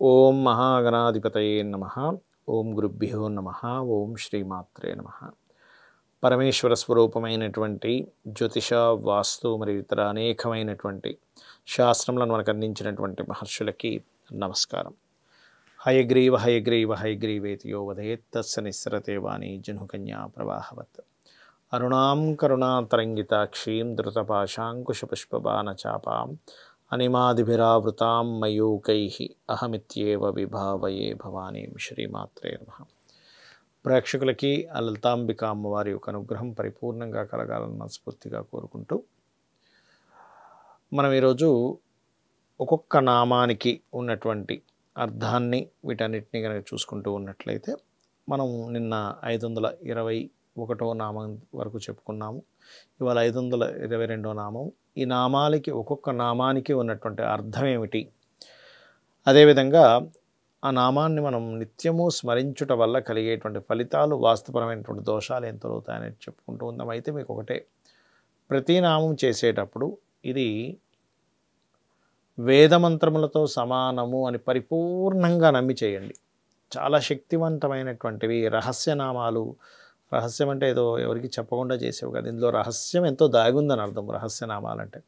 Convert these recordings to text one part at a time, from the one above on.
ఓం మహాగణాధిపతయే నమః. ఓం గురుభ్యో నమః. ఓం శ్రీమాత్రే నమః. పరమేశ్వర స్వరూపమైనటువంటి జ్యోతిష, వాస్తు మరియు ఇతర అనేకమైనటువంటి శాస్త్రములను మనకు అందించినటువంటి మహర్షులకి నమస్కారం. హయగ్రీవ హయగ్రీవ హయగ్రీవేతి యో వదేత్ తస్య నిస్సరతే వాణి జనుకన్యా ప్రవాహవత్. అరుణాం కరుణాతరంగితాక్షీం ధృతపాశాంకుశపుష్పబాణచాపాం అనిమాదిభిరావృతాం మయూకైః అహమిత్యేవ విభావయే భవానీం. శ్రీమాత్రే నమః. ప్రేక్షకులకి ఆ లలితాంబిక అమ్మవారి యొక్క అనుగ్రహం పరిపూర్ణంగా కలగాలని మనస్ఫూర్తిగా కోరుకుంటూ, మనం ఈరోజు ఒక్కొక్క నామానికి ఉన్నటువంటి అర్థాన్ని వీటన్నిటిని కనుక చూసుకుంటూ ఉన్నట్లయితే, మనం నిన్న 521వ నామం వరకు చెప్పుకున్నాము. ఇవాళ 522వ నామం. ఈ నామాలకి ఒక్కొక్క నామానికి ఉన్నటువంటి అర్థం ఏమిటి, అదేవిధంగా ఆ నామాన్ని మనం నిత్యము స్మరించుట వల్ల కలిగేటువంటి ఫలితాలు, వాస్తుపరమైనటువంటి దోషాలు ఎంత అవుతాయని చెప్పుకుంటూ ఉందాం. అయితే మీకు ఒకటే, ప్రతి నామం చేసేటప్పుడు ఇది వేదమంత్రములతో సమానము అని పరిపూర్ణంగా నమ్మి చేయండి. చాలా శక్తివంతమైనటువంటివి రహస్యనామాలు. రహస్యం అంటే ఏదో ఎవరికి చెప్పకుండా చేసేవి కాదు. ఇందులో రహస్యం ఎంతో దాగుందని అర్థం. రహస్యనామాలంటే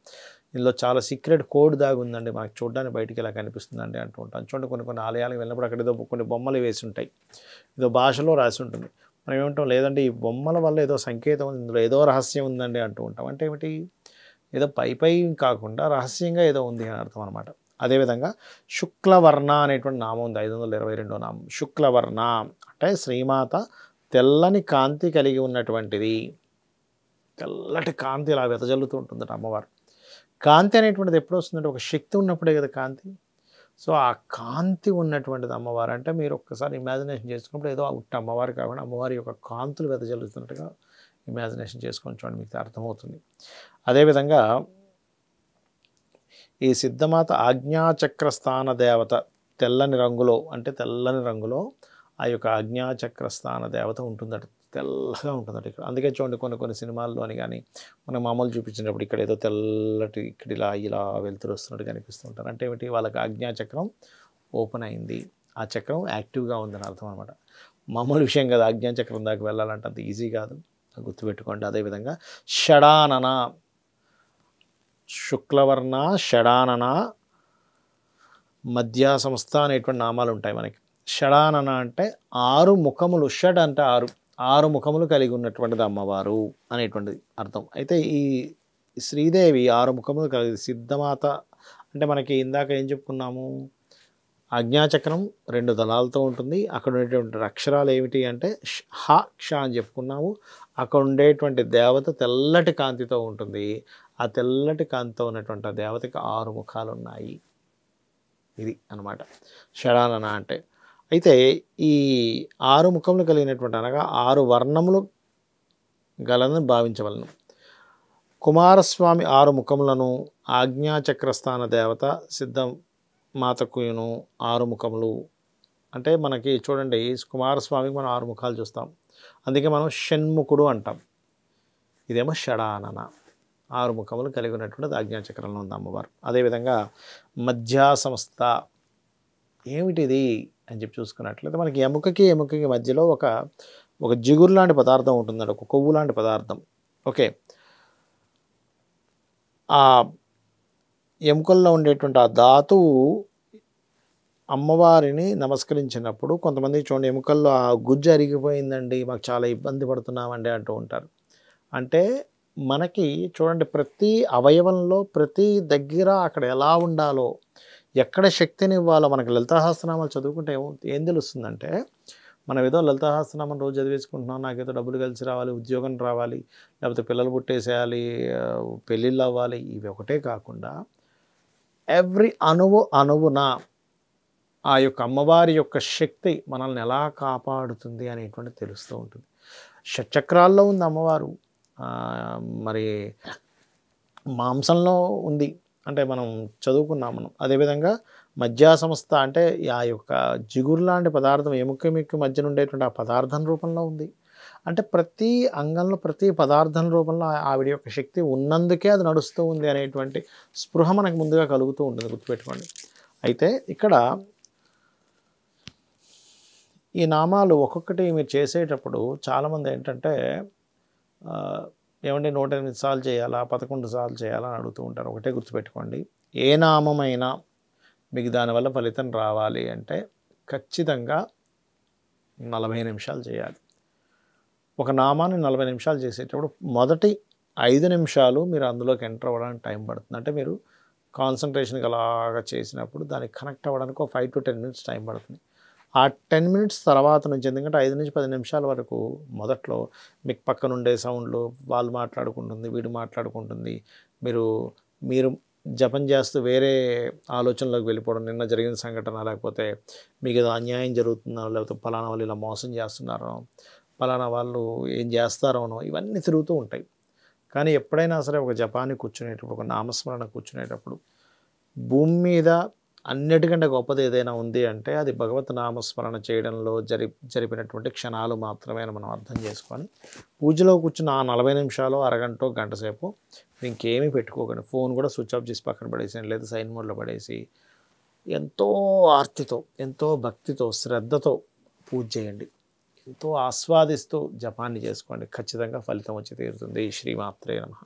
ఇందులో చాలా సీక్రెట్ కోడ్ దాగుందండి, మనకు చూడడానికి బయటికి ఇలా కనిపిస్తుందండి అంటూ ఉంటాం. చూడండి, కొన్ని ఆలయాలకు వెళ్ళినప్పుడు అక్కడ ఏదో కొన్ని బొమ్మలు వేసి ఉంటాయి, ఏదో భాషలో రాసి ఉంటుంది. మనం ఏమంటాం, లేదంటే ఈ బొమ్మల వల్ల ఏదో సంకేతం ఉంది, ఇందులో ఏదో రహస్యం ఉందండి అంటూ ఉంటాం. అంటే ఏమిటి, ఏదో పై కాకుండా రహస్యంగా ఏదో ఉంది అని అర్థం అనమాట. అదేవిధంగా శుక్లవర్ణ అనేటువంటి నామం ఉంది, 522వ నామం. శుక్లవర్ణ అంటే శ్రీమాత తెల్లని కాంతి కలిగి ఉన్నటువంటిది. తెల్లటి కాంతి ఇలా వెదజల్లుతూ ఉంటుందట అమ్మవారు. కాంతి అనేటువంటిది ఎప్పుడు వస్తుందంటే, ఒక శక్తి ఉన్నప్పుడే కదా కాంతి. సో ఆ కాంతి ఉన్నటువంటిది అమ్మవారు. అంటే మీరు ఒక్కసారి ఇమాజినేషన్ చేసుకున్నప్పుడు ఏదో ఉట్టి అమ్మవారు కాకుండా అమ్మవారి యొక్క కాంతులు వెదజల్లుతున్నట్టుగా ఇమాజినేషన్ చేసుకొని చూడండి, మీకు అర్థమవుతుంది. అదేవిధంగా ఈ సిద్ధమాత ఆజ్ఞాచక్ర స్థాన దేవత తెల్లని రంగులో, అంటే తెల్లని రంగులో ఆ యొక్క ఆజ్ఞాచక్ర స్థాన దేవత ఉంటుందట. తెల్లగా ఉంటుందట ఇక్కడ. అందుకే చూడండి, కొన్ని సినిమాల్లో అని కానీ మనం మామూలు చూపించినప్పుడు ఇక్కడ ఏదో తెల్లటి ఇక్కడ ఇలా వెళ్తురు వస్తున్నట్టు కనిపిస్తుంటారు. అంటే ఏమిటి, వాళ్ళకి ఆజ్ఞాచక్రం ఓపెన్ అయింది, ఆ చక్రం యాక్టివ్గా ఉందని అర్థం అనమాట. మామూలు విషయం కాదు, ఆజ్ఞాచక్రం దాకా వెళ్ళాలంటే అంత ఈజీ కాదు, గుర్తుపెట్టుకోండి. అదేవిధంగా షడానన, శుక్లవర్ణ, షడానన, మధ్య సంస్థ అనేటువంటి నామాలు ఉంటాయి మనకి. షడానన అంటే 6 ముఖములు. షడ్ అంటే 6 ముఖములు కలిగి ఉన్నటువంటిది అమ్మవారు అనేటువంటిది అర్థం. అయితే ఈ శ్రీదేవి 6 ముఖములు కలిగి సిద్ధమాత. అంటే మనకి ఇందాక ఏం చెప్పుకున్నాము, ఆజ్ఞాచక్రం 2 దళాలతో ఉంటుంది. అక్కడ ఉండేటువంటి అక్షరాలు ఏమిటి అంటే హ, క్ష అని చెప్పుకున్నాము. అక్కడ ఉండేటువంటి దేవత తెల్లటి కాంతితో ఉంటుంది. ఆ తెల్లటి కాంతితో ఉన్నటువంటి ఆ దేవతకి 6 ముఖాలు ఉన్నాయి. ఇది అన్నమాట షడానన అంటే. అయితే ఈ 6 ముఖములు కలిగినటువంటి, అనగా 6 వర్ణములు గలని భావించవలను. కుమారస్వామి 6 ముఖములను, ఆజ్ఞాచక్రస్థాన దేవత సిద్ధమాతకును 6 ముఖములు. అంటే మనకి చూడండి, కుమారస్వామికి మనం 6 ముఖాలు చూస్తాం, అందుకే మనం షణ్ముఖుడు అంటాం. ఇదేమో షడానన, 6 ముఖములు కలిగి ఉన్నటువంటిది ఆజ్ఞాచక్రంలో ఉంది అమ్మవారు. అదేవిధంగా మధ్యా సంస్థ ఏమిటిది అని చెప్పి చూసుకున్నట్లయితే, మనకి ఎముకకి మధ్యలో ఒక జిగురు లాంటి పదార్థం ఉంటుందండి, ఒక కొవ్వు లాంటి పదార్థం. ఓకే, ఆ ఎముకల్లో ఉండేటువంటి ఆ ధాతువు అమ్మవారిని నమస్కరించినప్పుడు, కొంతమంది చూడండి ఎముకల్లో ఆ గుజ్జు అరిగిపోయిందండి, మాకు చాలా ఇబ్బంది పడుతున్నామండి అంటూ ఉంటారు. అంటే మనకి చూడండి, ప్రతి అవయవంలో ప్రతి దగ్గర అక్కడ ఎలా ఉండాలో, ఎక్కడ శక్తిని ఇవ్వాలో మనకి లలితాసహస్రనామాలు చదువుకుంటే ఏం తెలుస్తుందంటే, మనం ఏదో లలితాసహస్రనామం రోజు చదివేసుకుంటున్నాం, నాకేదో డబ్బులు కలిసి రావాలి, ఉద్యోగం రావాలి, లేకపోతే పిల్లలు పుట్టేసేయాలి, పెళ్ళిళ్ళు అవ్వాలి, ఇవి ఒకటే కాకుండా ఎవ్రీ అణువున ఆ యొక్క అమ్మవారి యొక్క శక్తి మనల్ని ఎలా కాపాడుతుంది అనేటువంటి తెలుస్తూ ఉంటుంది. షట్చక్రాల్లో ఉంది అమ్మవారు, మరి మాంసంలో ఉంది, అంటే మనం చదువుకున్నాం మనం. అదేవిధంగా మధ్యా సంస్థ అంటే ఆ యొక్క జిగురు లాంటి పదార్థం ఎముక మధ్య ఉండేటువంటి ఆ పదార్థం రూపంలో ఉంది. అంటే ప్రతి అంగంలో ప్రతి పదార్థం రూపంలో ఆవిడ యొక్క శక్తి ఉన్నందుకే అది నడుస్తూ ఉంది అనేటువంటి స్పృహ మనకు ముందుగా కలుగుతూ ఉంటుంది, గుర్తుపెట్టుకోండి. అయితే ఇక్కడ ఈ నామాలు ఒక్కొక్కటి మీరు చేసేటప్పుడు చాలామంది ఏంటంటే ఏమంటే 108 సార్లు చేయాలా, 11 సార్లు చేయాలా అని అడుగుతూ ఉంటారు. ఒకటే గుర్తుపెట్టుకోండి, ఏ నామమైనా మీకు దానివల్ల ఫలితం రావాలి అంటే ఖచ్చితంగా 40 నిమిషాలు చేయాలి. ఒక నామాన్ని 40 నిమిషాలు చేసేటప్పుడు మొదటి 5 నిమిషాలు మీరు అందులోకి ఎంటర్ అవ్వడానికి టైం పడుతుంది. అంటే మీరు కాన్సంట్రేషన్‌గా అలాగా చేసినప్పుడు దానికి కనెక్ట్ అవ్వడానికి ఒక 5 to 10 మినిట్స్ టైం పడుతుంది. ఆ 10 మినిట్స్ తర్వాత నుంచి, ఎందుకంటే 5-10 నిమిషాల వరకు మొదట్లో మీకు పక్కనుండే సౌండ్లు, వాళ్ళు మాట్లాడుకుంటుంది, వీడు మాట్లాడుకుంటుంది, మీరు మీరు జపం చేస్తూ వేరే ఆలోచనలోకి వెళ్ళిపోవడం, నిన్న జరిగిన సంఘటన, లేకపోతే మీకు ఏదో అన్యాయం జరుగుతుందో, లేకపోతే పలానా వాళ్ళు ఇలా మోసం చేస్తున్నారో, పలానా వాళ్ళు ఏం చేస్తారోనో, ఇవన్నీ తిరుగుతూ ఉంటాయి. కానీ ఎప్పుడైనా సరే ఒక జపాన్ని కూర్చునేటప్పుడు, ఒక నామస్మరణ కూర్చునేటప్పుడు భూమి మీద అన్నిటికంటే గొప్పది ఏదైనా ఉంది అంటే అది భగవత్ నామస్మరణ చేయడంలో జరిపినటువంటి క్షణాలు మాత్రమే అని మనం అర్థం చేసుకొని, పూజలో కూర్చున్న ఆ 40 నిమిషాలు, అరగంటో, గంట సేపు ఇంకేమీ పెట్టుకోకండి. ఫోన్ కూడా స్విచ్ ఆఫ్ చేసి పక్కన పడేసేయండి, లేదా సైన్ మోడ్లో పడేసి ఎంతో ఆర్తితో, ఎంతో భక్తితో, శ్రద్ధతో పూజ చేయండి. ఎంతో ఆస్వాదిస్తూ జపాన్ని చేసుకోండి. ఖచ్చితంగా ఫలితం వచ్చి తీరుతుంది. శ్రీమాత్రే నమః.